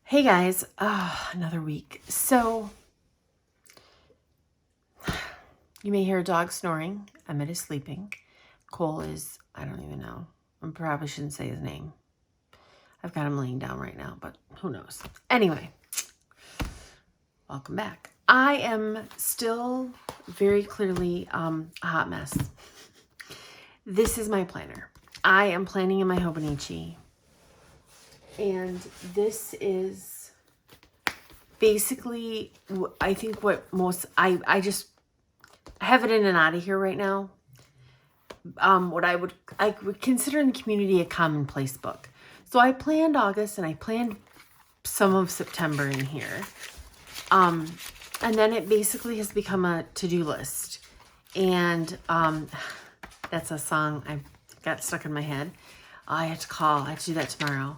Hey guys, another week. So, you may hear a dog snoring. Emmett is sleeping. Cole is, I don't even know. I probably shouldn't say his name. I've got him laying down right now, but who knows. Anyway, welcome back. I am still very clearly a hot mess. This is my planner. I am planning in my Hobonichi. And this is basically, I think what most, I just have it in and out of here right now. What I would consider in the community a commonplace book. So I planned August and I planned some of September in here. And then it basically has become a to-do list. And that's a song I got stuck in my head. I have to do that tomorrow.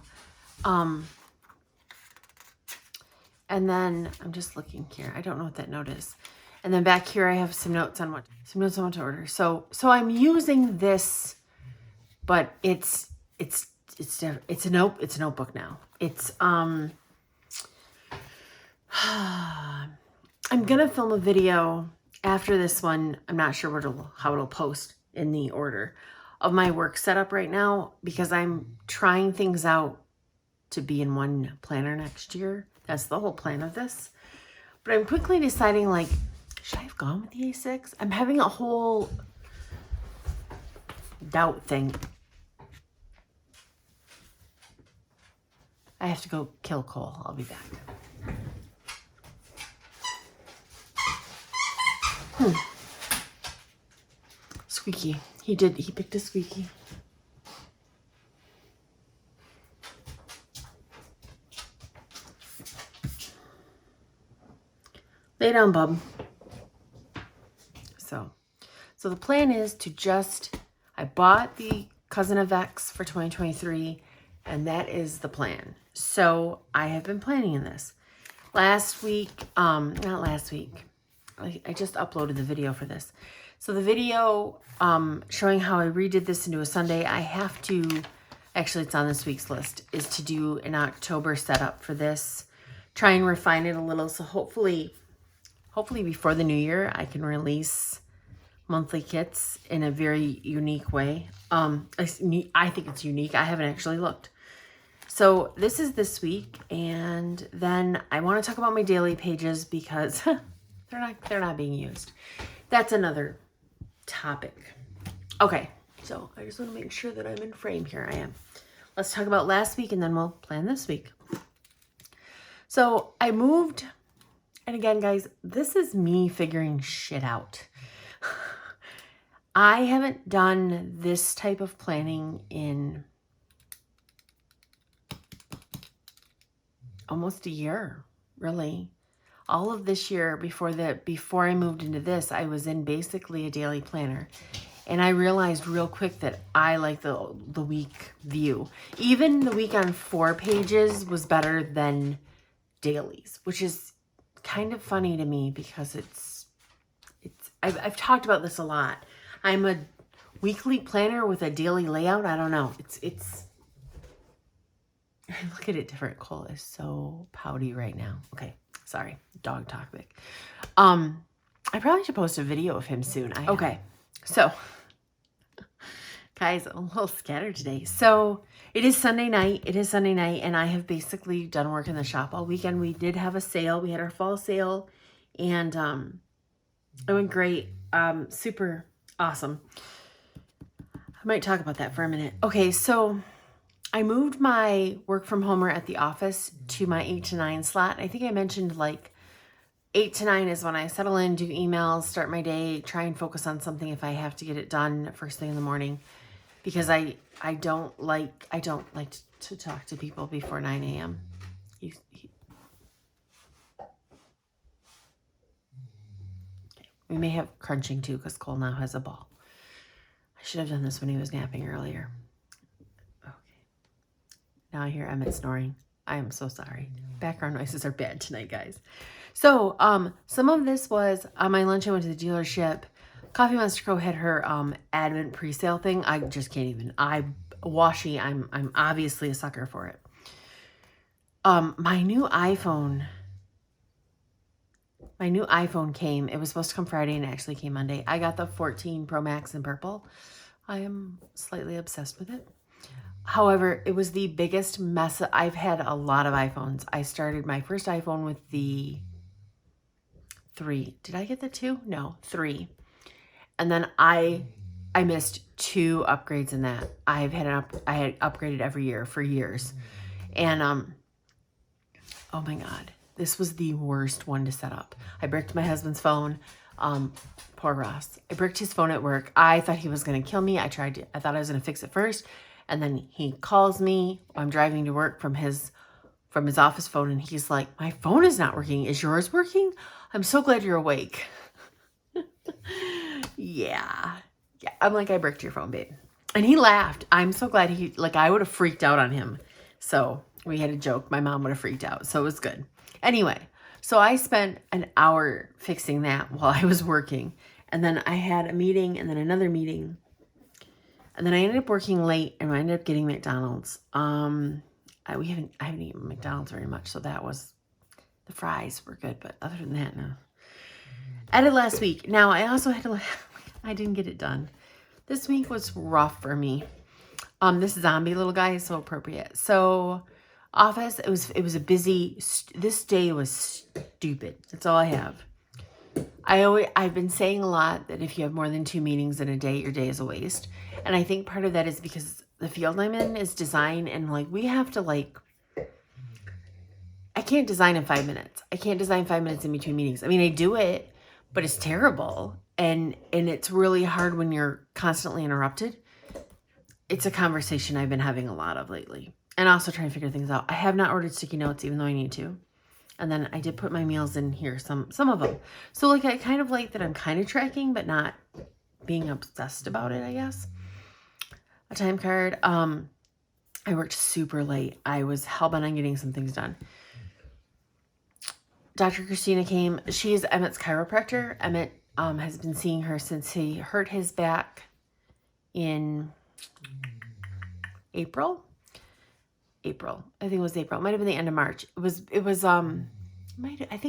And then I'm just looking here. I don't know what that note is. And then back here I have some notes on what to order. So I'm using this, but it's a notebook now. It's I'm gonna film a video after this one. I'm not sure how it'll post in the order of my work setup right now, because I'm trying things out to be in one planner next year. That's the whole plan of this. But I'm quickly deciding, like, should I have gone with the A6? I'm having a whole doubt thing. I have to go kill Cole. I'll be back. Squeaky. He picked a squeaky. Lay down, bub. So the plan is to I bought the Cousin of X for 2023, and that is the plan. So I have been planning in this. Last week, not last week, I just uploaded the video for this. So the video showing how I redid this into a Sunday, I have to, actually it's on this week's list, is to do an October setup for this. Try and refine it a little, so hopefully before the new year, I can release monthly kits in a very unique way. I think it's unique. I haven't actually looked. So this is this week, and then I want to talk about my daily pages because they're not being used. That's another topic. Okay, so I just want to make sure that I'm in frame here. I am. Let's talk about last week, and then we'll plan this week. So I moved. And again, guys, this is me figuring shit out. I haven't done this type of planning in almost a year, really. All of this year before I moved into this, I was in basically a daily planner. And I realized real quick that I like the week view. Even the week on 4 pages was better than dailies, which is kind of funny to me because I've talked about this a lot. I'm a weekly planner with a daily layout. I don't know. It's look at it different. Cole is so pouty right now. Okay, sorry, dog topic. I probably should post a video of him soon. Okay, so guys, I'm a little scattered today. So it is Sunday night. And I have basically done work in the shop all weekend. We did have a sale. We had our fall sale, and it went great. Super awesome. I might talk about that for a minute. Okay, so I moved my work from homer at the office to my 8 to 9 slot. I think I mentioned like 8 to 9 is when I settle in, do emails, start my day, try and focus on something if I have to get it done first thing in the morning. Because I don't like to talk to people before 9 a.m. Okay. We may have crunching too, because Cole now has a ball. I should have done this when he was napping earlier. Okay. Now I hear Emmett snoring. I am so sorry. Background noises are bad tonight, guys. So some of this was on my lunch. I went to the dealership. Coffee Monster Co. had her Advent pre-sale thing. I just can't even. I'm obviously a sucker for it. My new iPhone came. It was supposed to come Friday and it actually came Monday. I got the 14 Pro Max in purple. I am slightly obsessed with it. However, it was the biggest mess. I've had a lot of iPhones. I started my first iPhone with the 3. Did I get the 2? No, 3. And then I missed 2 upgrades in that. I had upgraded every year for years. And oh my God, this was the worst one to set up. I bricked my husband's phone. Poor Ross. I bricked his phone at work. I thought he was going to kill me. I thought I was going to fix it first. And then he calls me. I'm driving to work from his office phone. And he's like, my phone is not working. Is yours working? I'm so glad you're awake. Yeah. I'm like, I bricked your phone, babe. And he laughed. I'm so glad I would have freaked out on him. So we had a joke. My mom would have freaked out. So it was good. Anyway, so I spent an hour fixing that while I was working. And then I had a meeting and then another meeting. And then I ended up working late and I ended up getting McDonald's. I haven't eaten McDonald's very much. So that was, the fries were good. But other than that, no. I did last week. Now I also I didn't get it done. This week was rough for me. This zombie little guy is so appropriate. So office, it was a busy, this day was stupid. That's all I have. I've been saying a lot that if you have more than 2 meetings in a day, your day is a waste. And I think part of that is because the field I'm in is design and we have to I can't design in 5 minutes. I can't design 5 minutes in between meetings. I mean, I do it, but it's terrible. And it's really hard when you're constantly interrupted. It's a conversation I've been having a lot of lately. And also trying to figure things out. I have not ordered sticky notes, even though I need to. And then I did put my meals in here, some of them. So I kind of like that I'm kind of tracking, but not being obsessed about it, I guess. A time card. I worked super late. I was hell-bent on getting some things done. Dr. Christina came. She's Emmett's chiropractor. Emmett has been seeing her since he hurt his back in April. I think it was April. It might have been the end of March. I think it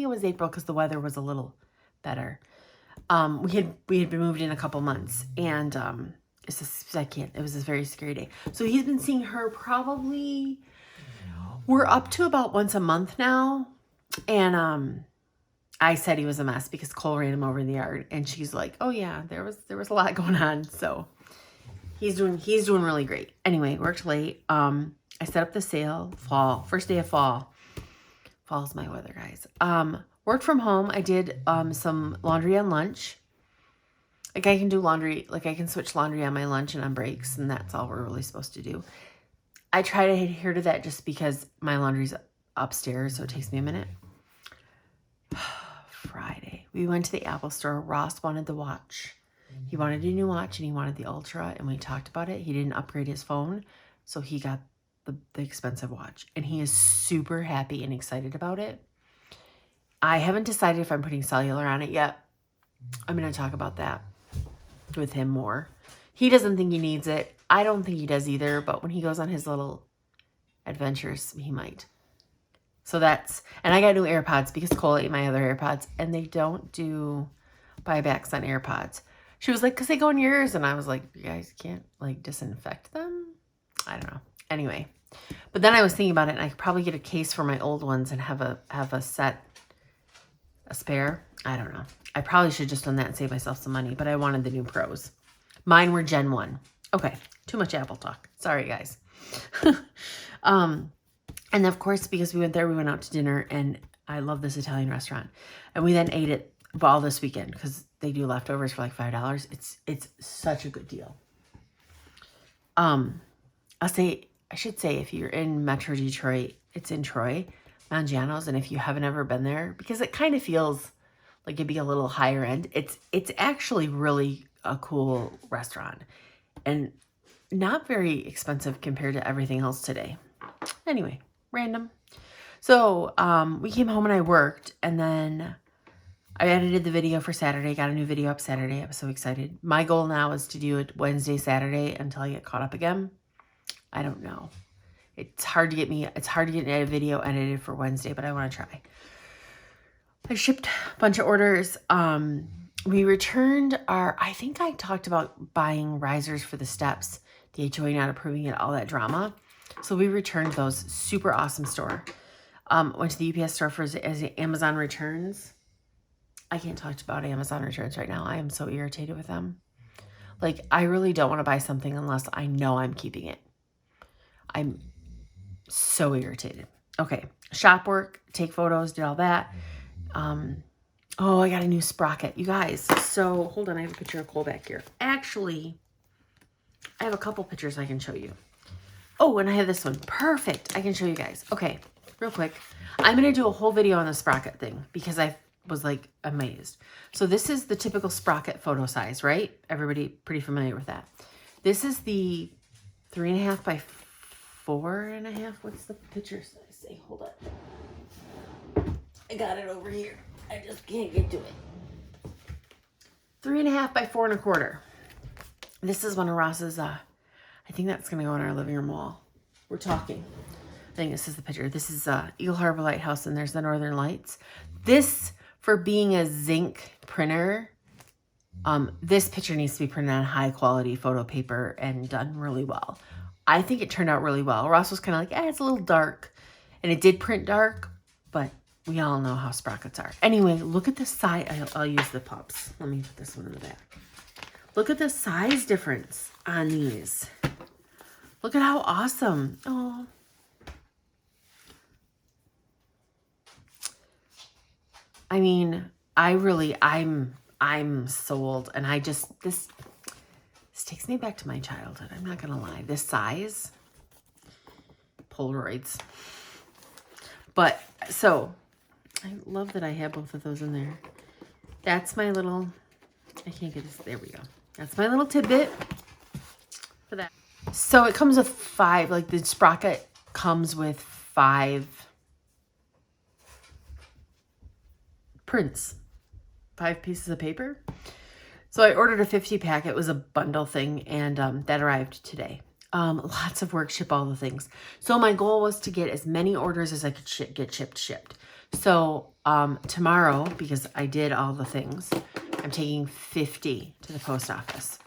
was April because the weather was a little better. We had been moved in a couple months and it was a very scary day. So he's been seeing her probably, we're up to about once a month now. And I said he was a mess because Cole ran him over in the yard and she's like, oh yeah, there was a lot going on. So he's doing really great. Anyway, worked late. I set up the sale, first day of fall. Fall's my weather, guys. Worked from home. I did some laundry on lunch. I can do laundry, I can switch laundry on my lunch and on breaks, and that's all we're really supposed to do. I try to adhere to that just because my laundry's upstairs, so it takes me a minute. Friday, we went to the Apple store. Ross wanted the watch. He wanted a new watch and he wanted the Ultra, and we talked about it. He didn't upgrade his phone, so he got the expensive watch, and he is super happy and excited about it. I haven't decided if I'm putting cellular on it yet. I'm going to talk about that with him more. He doesn't think he needs it. I don't think he does either, but when he goes on his little adventures, he might. So and I got new AirPods because Cole ate my other AirPods, and they don't do buybacks on AirPods. She was like, because they go in your ears, and I was like, you guys can't disinfect them? I don't know. Anyway, but then I was thinking about it, and I could probably get a case for my old ones and have a spare. I don't know. I probably should have just done that and save myself some money, but I wanted the new Pros. Mine were Gen 1. Okay, too much Apple talk. Sorry, guys. And of course, because we went there, we went out to dinner, and I love this Italian restaurant. And we then ate it all this weekend because they do leftovers for $5. It's such a good deal. I should say if you're in Metro Detroit, it's in Troy, Mangiano's, and if you haven't ever been there, because it kind of feels like it'd be a little higher end, it's actually really a cool restaurant and not very expensive compared to everything else today. Anyway, random. So we came home and I worked, and then I edited the video for Saturday, got a new video up Saturday. I was so excited. My goal now is to do it Wednesday, Saturday until I get caught up again. I don't know. It's hard to get a video edited for Wednesday, but I want to try. I shipped a bunch of orders. We returned I think I talked about buying risers for the steps, the HOA not approving it, all that drama. So we returned those. Super awesome store. Went to the UPS store for Amazon returns. I can't talk about Amazon returns right now. I am so irritated with them. Like, I really don't want to buy something unless I know I'm keeping it. I'm so irritated. Okay, shop work, take photos, did all that. Oh, I got a new sprocket, you guys. So, hold on, I have a picture of Cole back here. Actually, I have a couple pictures I can show you. Oh, and I have this one. Perfect. I can show you guys. Okay, real quick. I'm going to do a whole video on the sprocket thing because I was like amazed. So this is the typical sprocket photo size, right? Everybody pretty familiar with that. This is the 3.5 by 4.5. What's the picture size say? Hold on. I got it over here. I just can't get to it. 3.5 by 4.25. This is one of Ross's, I think that's going to go on our living room wall. We're talking. I think this is the picture. This is Eagle Harbor Lighthouse, and there's the Northern Lights. This, for being a zinc printer, this picture needs to be printed on high quality photo paper and done really well. I think it turned out really well. Ross was kind of like, it's a little dark. And it did print dark, but we all know how sprockets are. Anyway, look at the size. I'll use the pups. Let me put this one in the back. Look at the size difference on these. Look at how awesome. Oh. I mean, I'm sold, and this takes me back to my childhood. I'm not going to lie. This size, Polaroids. But, so, I love that I have both of those in there. That's my little, I can't get this, there we go. That's my little tidbit for that. So it comes with 5, like the sprocket comes with 5 prints, 5 pieces of paper. So I ordered a 50 pack. It was a bundle thing, and that arrived today. Lots of work, ship all the things. So my goal was to get as many orders as I could get shipped. So tomorrow, because I did all the things, I'm taking 50 to the post office.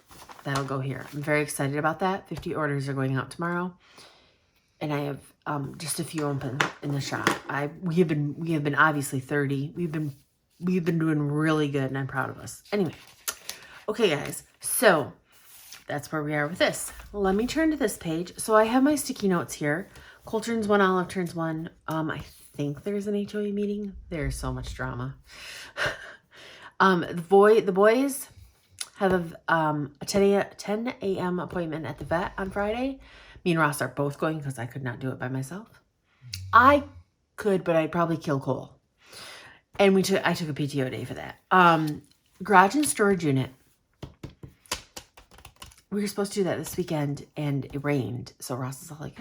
That'll go here. I'm very excited about that. 50 orders are going out tomorrow, and I have just a few open in the shop. We have been obviously 30. We've been doing really good, and I'm proud of us. Anyway, okay, guys. So that's where we are with this. Let me turn to this page. So I have my sticky notes here. Cole turns 1, Olive turns 1. I think there's an HOA meeting. There's so much drama. The boys have a 10 a.m. appointment at the vet on Friday. Me and Ross are both going because I could not do it by myself. I could, but I'd probably kill Cole. And I took a PTO day for that. Garage and storage unit. We were supposed to do that this weekend, and it rained. So Ross is all like,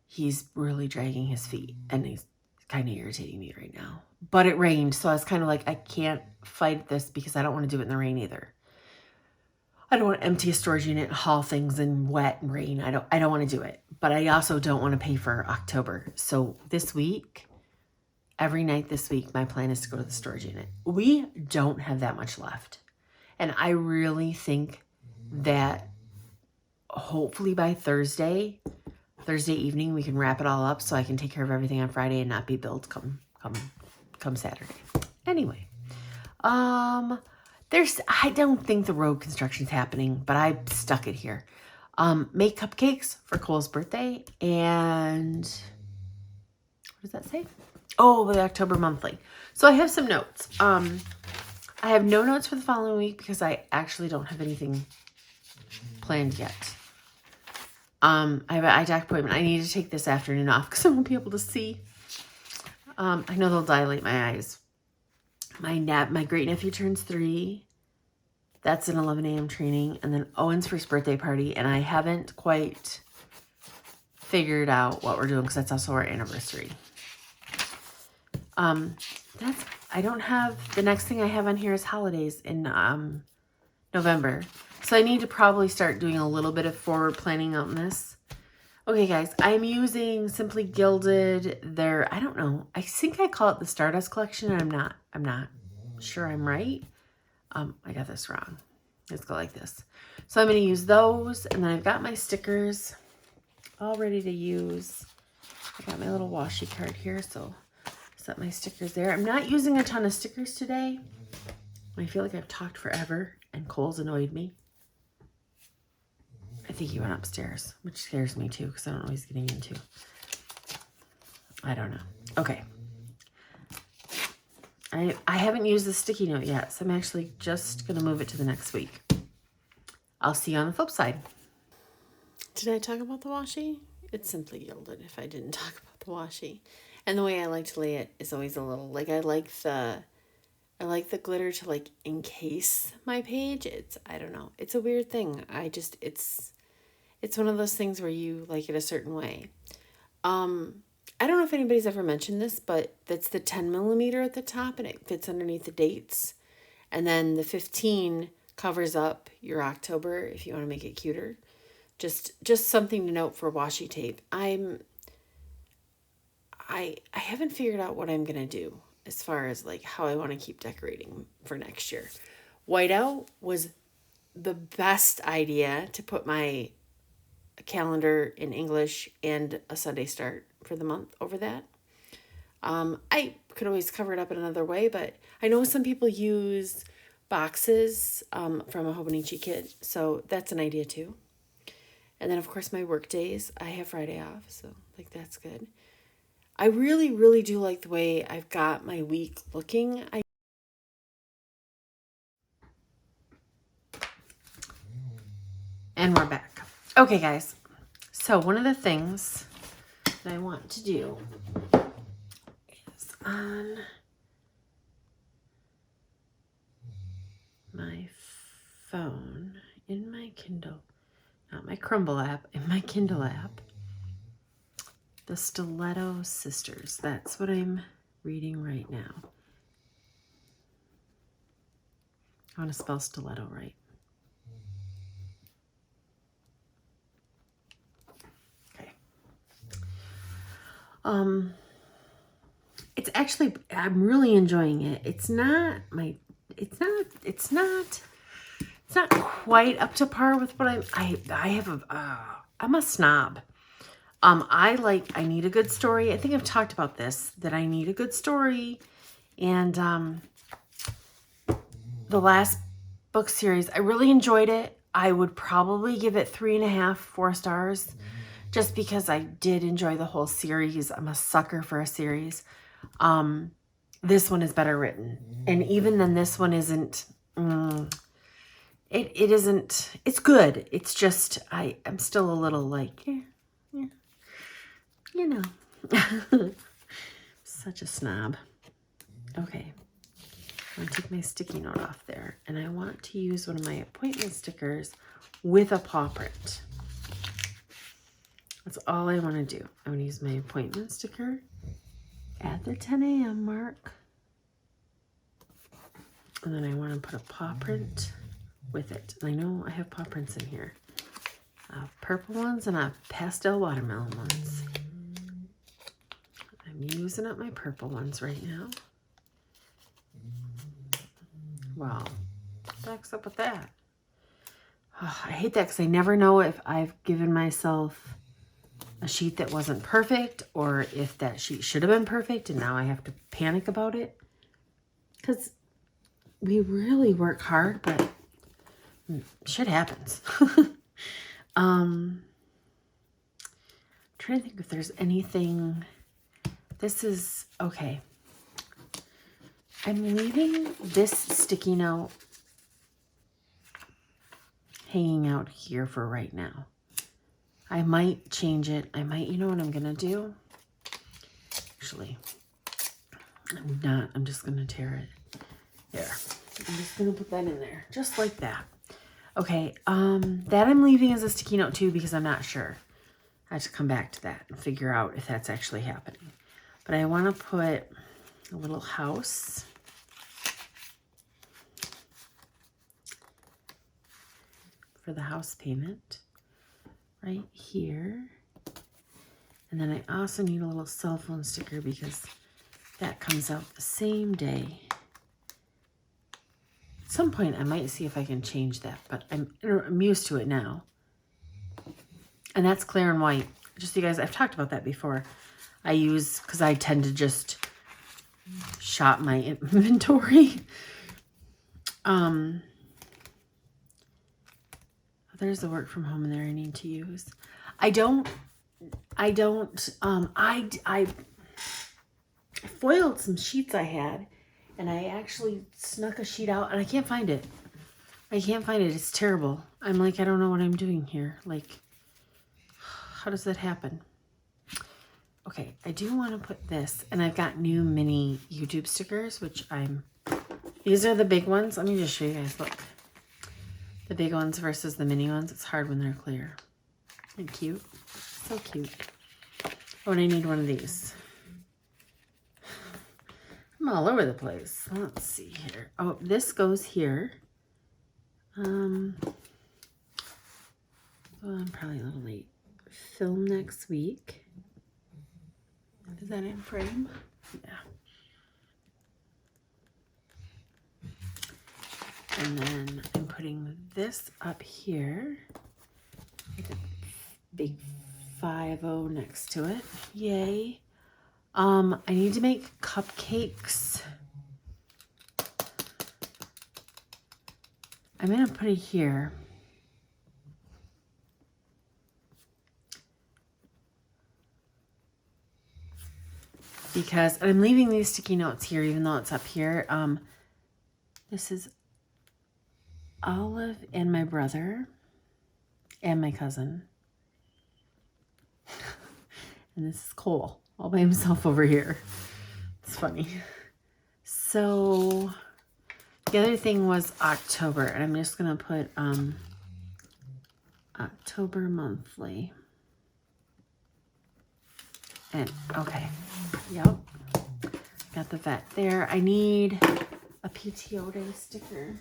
he's really dragging his feet, and he's kind of irritating me right now. But it rained, so I was kind of like, I can't fight this because I don't want to do it in the rain either. I don't want to empty a storage unit and haul things in wet and rain. I don't want to do it. But I also don't want to pay for October. So this week, every night this week, my plan is to go to the storage unit. We don't have that much left. And I really think that hopefully by Thursday evening, we can wrap it all up so I can take care of everything on Friday and not be billed come Saturday. Anyway, I don't think the road construction's happening, but I stuck it here. Make cupcakes for Cole's birthday, and what does that say? Oh, the October monthly. So I have some notes. I have no notes for the following week because I actually don't have anything planned yet. I have an eye doc appointment. I need to take this afternoon off because I won't be able to see. I know they'll dilate my eyes. My great nephew turns 3. That's an 11 a.m. training. And then Owen's first birthday party. And I haven't quite figured out what we're doing because that's also our anniversary. I don't have, the next thing I have on here is holidays in November. So I need to probably start doing a little bit of forward planning on this. Okay, guys, I'm using Simply Gilded. I don't know. I think I call it the Stardust Collection, and I'm not sure I'm right. I got this wrong. Let's go like this. So I'm going to use those, and then I've got my stickers all ready to use. I got my little washi card here, so set my stickers there. I'm not using a ton of stickers today. I feel like I've talked forever, and Cole's annoyed me. I think he went upstairs, which scares me too, because I don't know what he's getting into. I don't know. Okay. I haven't used the sticky note yet, so I'm actually just going to move it to the next week. I'll see you on the flip side. Did I talk about the washi? It's Simply Gilded if I didn't talk about the washi. And the way I like to lay it is always a little, like I like the glitter to like encase my page. I don't know. It's a weird thing. It's one of those things where you like it a certain way. I don't know if anybody's ever mentioned this, but that's the 10 millimeter at the top and it fits underneath the dates. And then the 15 covers up your October if you want to make it cuter. Just something to note for washi tape. I haven't figured out what I'm going to do as far as like how I want to keep decorating for next year. Whiteout was the best idea to put my calendar in English and a Sunday start for the month over that. I could always cover it up in another way, but I know some people use boxes from a Hobonichi kit, so that's an idea too. And then, of course, my work days. I have Friday off, so like that's good. I really, really do like the way I've got my week looking. And we're back. Okay, guys. So one of the things that I want to do is on my phone, in my Kindle, not my Crumble app, in my Kindle app, the Stiletto Sisters. That's what I'm reading right now. I want to spell stiletto right. Okay. It's actually, I'm really enjoying it. It's not quite up to par with what I'm a snob. I need a good story. I think I've talked about this, that I need a good story. And the last book series, I really enjoyed it. I would probably give it 3.5, 4 stars, just because I did enjoy the whole series. I'm a sucker for a series. This one is better written. And even then, this one isn't, it isn't, it's good. It's just, I'm still a little like, yeah, you know, such a snob. Okay. I'm going to take my sticky note off there, and I want to use one of my appointment stickers with a paw print. That's all I want to do. I'm going to use my appointment sticker at the 10 a.m. mark, and then I want to put a paw print with it. And I know I have paw prints in here. Purple ones and pastel watermelon ones. I'm using up my purple ones right now. Wow, what's up with that? Oh, I hate that because I never know if I've given myself a sheet that wasn't perfect or if that sheet should have been perfect and now I have to panic about it. Because we really work hard, but shit happens. Trying to think if there's anything. This is okay. I'm leaving this sticky note hanging out here for right now. I might change it. You know what I'm going to do? Actually, I'm not. I'm just going to tear it. There. I'm just going to put that in there. Just like that. Okay. That I'm leaving as a sticky note too because I'm not sure. I have to come back to that and figure out if that's actually happening. But I want to put a little house. For the house payment right here. And then I also need a little cell phone sticker because that comes out the same day. At some point I might see if I can change that, but I'm used to it now. And that's clear and white. Just so you guys, I've talked about that before. I use, because I tend to just shop my inventory. There's the work from home in there I need to use. I foiled some sheets I had, and I actually snuck a sheet out, and I can't find it. It's terrible. I'm like, I don't know what I'm doing here. Like, how does that happen? Okay, I do want to put this, and I've got new mini YouTube stickers, which these are the big ones. Let me just show you guys, look. The big ones versus the mini ones. It's hard when they're clear. And cute. So cute. Oh, and I need one of these. I'm all over the place. Let's see here. Oh, this goes here. Well, I'm probably a little late. Film next week. Is that in frame? Yeah. And then I'm putting this up here with a big 5-0 next to it. Yay. I need to make cupcakes. I'm going to put it here. Because I'm leaving these sticky notes here, even though it's up here. This is Olive and my brother and my cousin. And this is Cole all by himself over here. It's funny. So the other thing was October, and I'm just gonna put October monthly. And okay, yep, got the vet there. I need a PTO day sticker.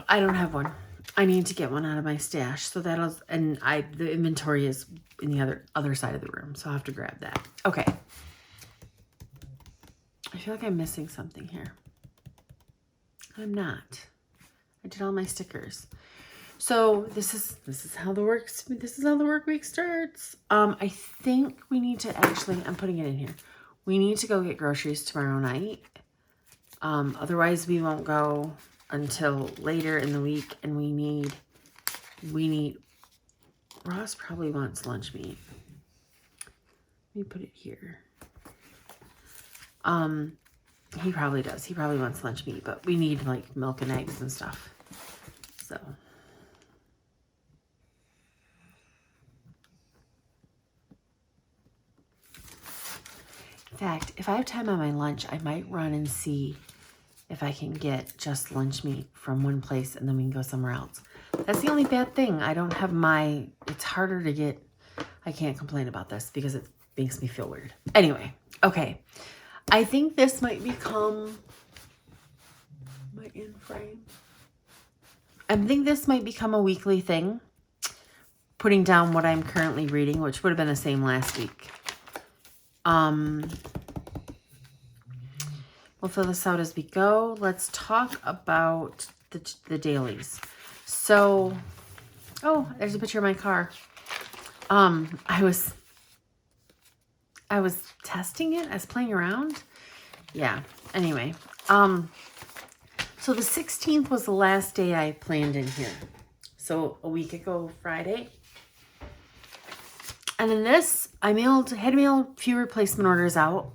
I don't have one. I need to get one out of my stash. So that'll, and the inventory is in the other side of the room, so I'll have to grab that. Okay. I feel like I'm missing something here. I'm not. I did all my stickers. So this is how the work week starts. I think we need to actually, I'm putting it in here. We need to go get groceries tomorrow night. Otherwise we won't go until later in the week, and we need Ross probably wants lunch meat. Let me put it here. He probably does. He probably wants lunch meat, but we need like milk and eggs and stuff. So in fact, if I have time on my lunch, I might run and see if I can get just lunch meat from one place and then we can go somewhere else. That's the only bad thing. I don't have it's harder to get, I can't complain about this because it makes me feel weird. Anyway, okay. I think this might become my in frame. I think this might become a weekly thing. Putting down what I'm currently reading, which would have been the same last week. We'll fill this out as we go. Let's talk about the dailies. So, oh, there's a picture of my car. I was testing it. I was playing around. Yeah. Anyway, so the 16th was the last day I planned in here. So a week ago, Friday. And then this, had to mail a few replacement orders out.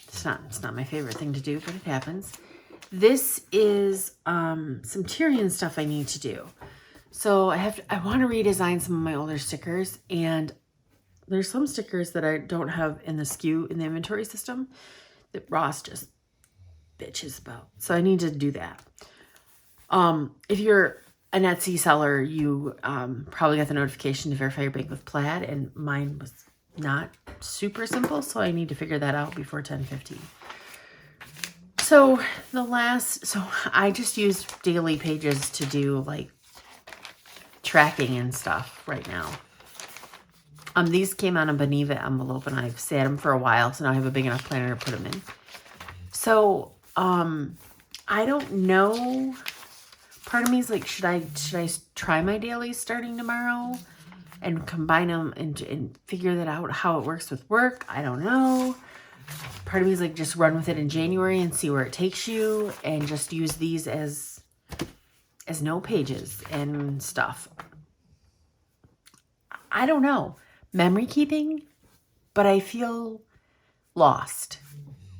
It's not my favorite thing to do, but it happens. This is some Tyrian stuff I need to do. So I want to redesign some of my older stickers, and there's some stickers that I don't have in the SKU in the inventory system that Ross just bitches about. So I need to do that. If you're an Etsy seller, you probably got the notification to verify your bank with Plaid, and mine was not super simple, so I need to figure that out before 10:15. So I just used daily pages to do like tracking and stuff right now. These came on a Beniva envelope, and I've sat them for a while, so now I have a big enough planner to put them in. So, I don't know. Part of me is like, should I try my dailies starting tomorrow and combine them and figure that out, how it works with work? I don't know. Part of me is like, just run with it in January and see where it takes you, and just use these as note pages and stuff. I don't know. Memory keeping, but I feel lost.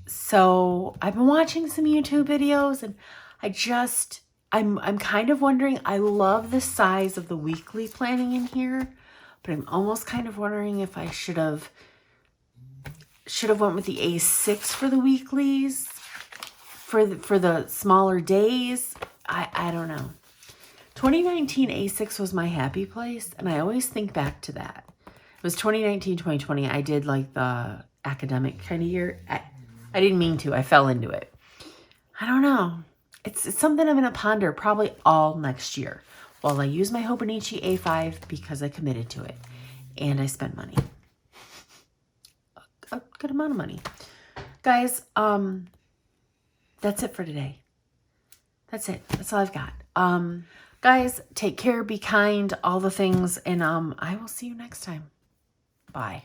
So I've been watching some YouTube videos, and I'm kind of wondering, I love the size of the weekly planning in here, but I'm almost kind of wondering if I should have went with the A6 for the weeklies, for the smaller days. I don't know. 2019 A6 was my happy place, and I always think back to that. It was 2019, 2020. I did like the academic kind of year. I didn't mean to. I fell into it. I don't know. It's something I'm going to ponder probably all next year while I use my Hobonichi A5 because I committed to it and I spent money. A good amount of money. Guys, that's it for today. That's it. That's all I've got. Guys, take care, be kind, all the things, and I will see you next time. Bye.